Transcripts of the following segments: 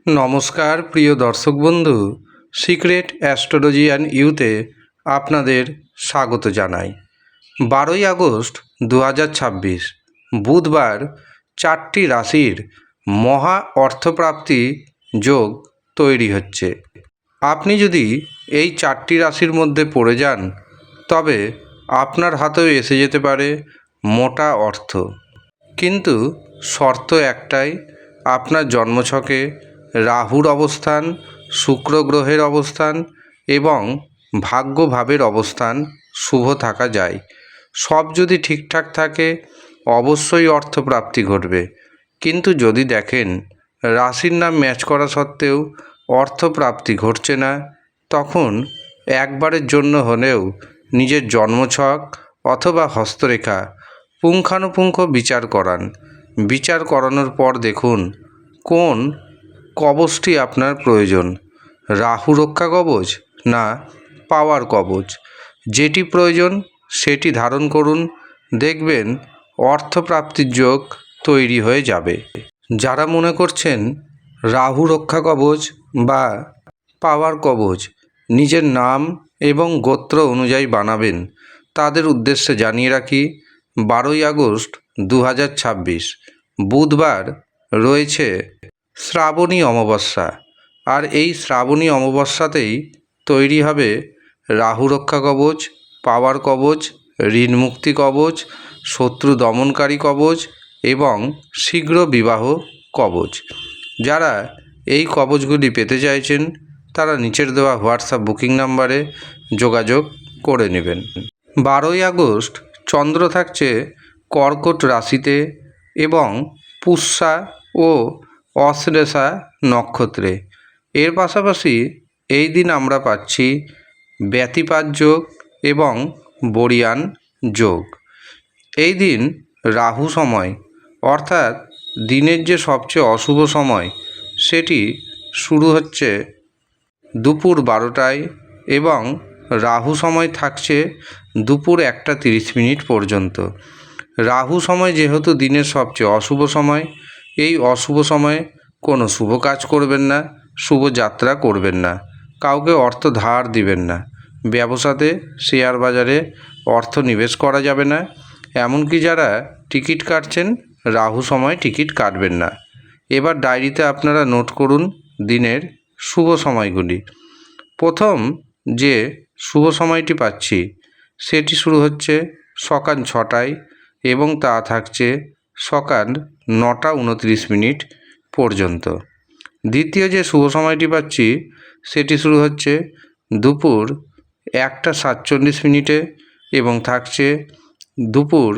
নমস্কার প্রিয় দর্শক বন্ধু, সিক্রেট অ্যাস্ট্রোলজি অ্যান্ড ইউতে আপনাদের স্বাগত জানাই। 12ই আগস্ট 2026 বুধবার 4টি রাশির মহা অর্থপ্রাপ্তি যোগ তৈরি হচ্ছে। আপনি যদি এই 4টি রাশির মধ্যে পড়ে যান তবে আপনার হাতেও এসে যেতে পারে মোটা অর্থ। কিন্তু শর্ত একটাই, আপনার জন্মছকে রাহুর অবস্থান, শুক্র গ্রহের অবস্থান এবং ভাগ্যভাবের অবস্থান শুভ থাকা যায়। সব যদি ঠিকঠাক থাকে অবশ্যই অর্থপ্রাপ্তি ঘটবে। কিন্তু যদি দেখেন রাশির নাম ম্যাচ করা সত্ত্বেও অর্থপ্রাপ্তি ঘটছে না, তখন একবারের জন্য হলেও নিজের জন্মছক অথবা হস্তরেখা পুঙ্খানুপুঙ্খ বিচার করান। বিচার করানোর পর দেখুন কোন কবচটি আপনার প্রয়োজন, রাহু রক্ষা কবচ না পাওয়ার কবচ। যেটি প্রয়োজন সেটি ধারণ করুন, দেখবেন অর্থপ্রাপ্তির যোগ তৈরি হয়ে যাবে। যারা মনে করছেন রাহু রক্ষা কবচ বা পাওয়ার কবচ নিজের নাম এবং গোত্র অনুযায়ী বানাবেন, তাদের উদ্দেশ্যে জানিয়ে রাখি 12ই আগস্ট 2026 বুধবার রয়েছে শ্রাবণী অমাবস্যা। আর এই শ্রাবণী অমাবস্যাতেই তৈরি হবে রাহু রক্ষা কবচ, পাওয়ার কবচ, ঋণ মুক্তি কবচ, শত্রু দমনকারী কবচ এবং শীঘ্র বিবাহ কবচ। যারা এই কবচগুলি পেতে চাইছেন তারা নিচের দেওয়া হোয়াটসঅ্যাপ বুকিং নাম্বারে যোগাযোগ করে নেবেন। 12ই আগস্ট চন্দ্র থাকছে কর্কট রাশিতে এবং পুষ্যা ও অশ্লেষা নক্ষত্রে। এর পাশাপাশি এই দিন আমরা পাচ্ছি ব্যতিপাত যোগ এবং বরিয়ান যোগ। এই দিন রাহু সময় অর্থাৎ দিনের যে সবচেয়ে অশুভ সময় সেটি শুরু হচ্ছে দুপুর 12টায় এবং রাহু সময় থাকছে দুপুর 1:30 পর্যন্ত। রাহু সময় যেহেতু দিনের সবচেয়ে অশুভ সময়, এই অশুভ সময়ে কোনো শুভ কাজ করবেন না, শুভ যাত্রা করবেন না, কাউকে অর্থ ধার দিবেন না, ব্যবসাতে শেয়ার বাজারে অর্থ নিবেশ করা যাবে না, এমনকি যারা টিকিট কাটছেন রাহু সময় টিকিট কাটবেন না। এবার ডায়েরিতে আপনারা নোট করুন দিনের শুভ সময়গুলি। প্রথম যে শুভ সময়টি পাচ্ছি সেটি শুরু হচ্ছে সকাল 6টায় এবং তা থাকছে সকাল 9:29 পর্যন্ত। দ্বিতীয় যে শুভ সময়টি পাচ্ছি সেটি শুরু হচ্ছে দুপুর 1:47 এবং থাকছে দুপুর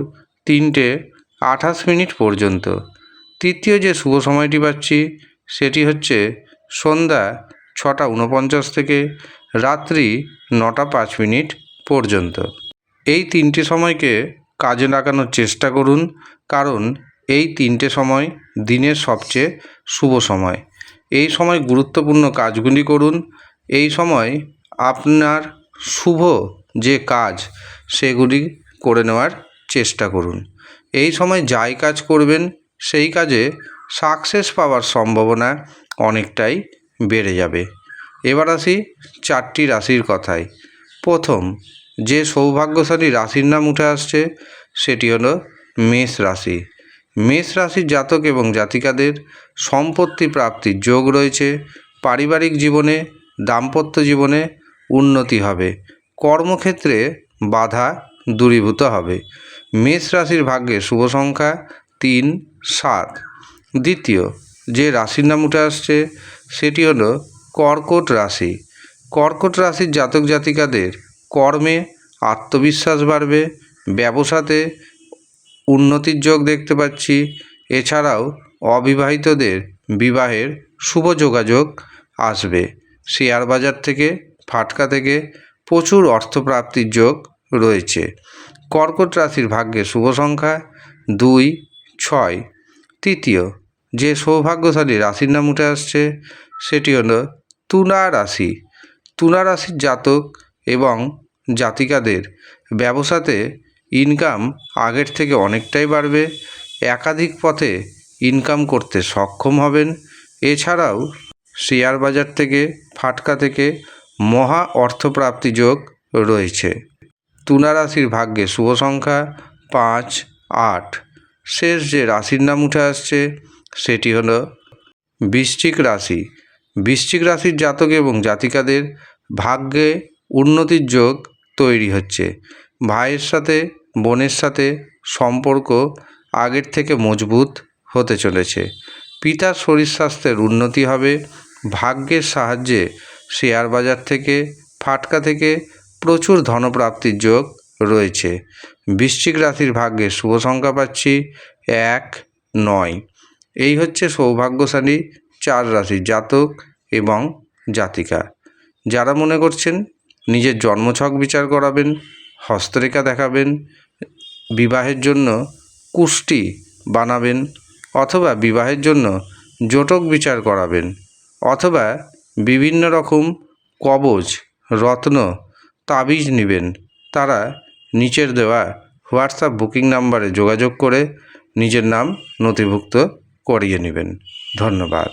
3:28 পর্যন্ত। তৃতীয় যে শুভ সময়টি পাচ্ছি সেটি হচ্ছে সন্ধ্যা 6:49 থেকে রাত্রি 9:05 পর্যন্ত। এই তিনটে সময়কে কাজে লাগানোর চেষ্টা করুন, কারণ এই তিনটে সময় দিনের সবচেয়ে শুভ সময়। এই সময় গুরুত্বপূর্ণ কাজগুলি করুন। এই সময় আপনার শুভ যে কাজ সেগুলি করে নেওয়ার চেষ্টা করুন। এই সময় যাই কাজ করবেন সেই কাজে সাকসেস পাওয়ার সম্ভাবনা অনেকটাই বেড়ে যাবে। এবার আসি 4টি রাশির কথায়। প্রথম যে সৌভাগ্যশালী রাশির নাম উঠে আসছে সেটি হলো মেষ রাশি। মেষ রাশির জাতক এবং জাতিকাদের সম্পত্তি প্রাপ্তির যোগ রয়েছে। পারিবারিক জীবনে, দাম্পত্য জীবনে উন্নতি হবে। কর্মক্ষেত্রে বাধা দূরীভূত হবে। মেষ রাশির ভাগ্যে শুভ সংখ্যা 3, 7। দ্বিতীয় যে রাশির নাম উঠে আসছে সেটি হলো কর্কট রাশি। কর্কট রাশির জাতক জাতিকাদের কর্মে আত্মবিশ্বাস বাড়বে, ব্যবসাতে উন্নতির যোগ দেখতে পাচ্ছি। এছাড়াও অবিবাহিতদের বিবাহের শুভ যোগাযোগ আসবে। শেয়ার বাজার থেকে, ফাটকা থেকে প্রচুর অর্থপ্রাপ্তির যোগ রয়েছে। কর্কট রাশির ভাগ্যে শুভ সংখ্যা 2, 6। তৃতীয় যে সৌভাগ্যশালী রাশির নাম উঠে আসছে সেটি হলো তুলা রাশি। তুলা রাশির জাতক এবং জাতিকাদের ব্যবসাতে ইনকাম আগের থেকে অনেকটাই বাড়বে। একাধিক পথে ইনকাম করতে সক্ষম হবেন। এছাড়াও শেয়ার বাজার থেকে ফাটকা থেকে মহা অর্থপ্রাপ্তি যোগ রয়েছে। তুলা রাশির ভাগ্যে শুভ সংখ্যা 5, 8। শেষ যে রাশির নাম উঠে আসছে সেটি হলো বৃশ্চিক রাশি। বৃশ্চিক রাশির জাতক এবং জাতিকাদের ভাগ্যে উন্নতির যোগ তৈরি হচ্ছে। ভাইয়ের সাথে বোনের সাথে সম্পর্ক আগের থেকে মজবুত হতে চলেছে। পিতার শরীর স্বাস্থ্যের উন্নতি হবে। ভাগ্যের সাহায্যে শেয়ার বাজার থেকে ফাটকা থেকে প্রচুর ধনপ্রাপ্তির যোগ রয়েছে। বৃশ্চিক রাশির ভাগ্যে শুভ সংখ্যা পাচ্ছি 1, 9। এই হচ্ছে সৌভাগ্যশালী 4 রাশির জাতক এবং জাতিকা। যারা মনে করছেন নিজের জন্মছক বিচার করাবেন, হস্তরেখা দেখাবেন, বিবাহের জন্য কুষ্টি বানাবেন, অথবা বিবাহের জন্য জটক বিচার করাবেন, অথবা বিভিন্ন রকম কবচ, রত্ন, তাবিজ নেবেন, তারা নিচের দেওয়া হোয়াটসঅ্যাপ বুকিং নাম্বারে যোগাযোগ করে নিজের নাম নথিভুক্ত করিয়ে নেবেন। ধন্যবাদ।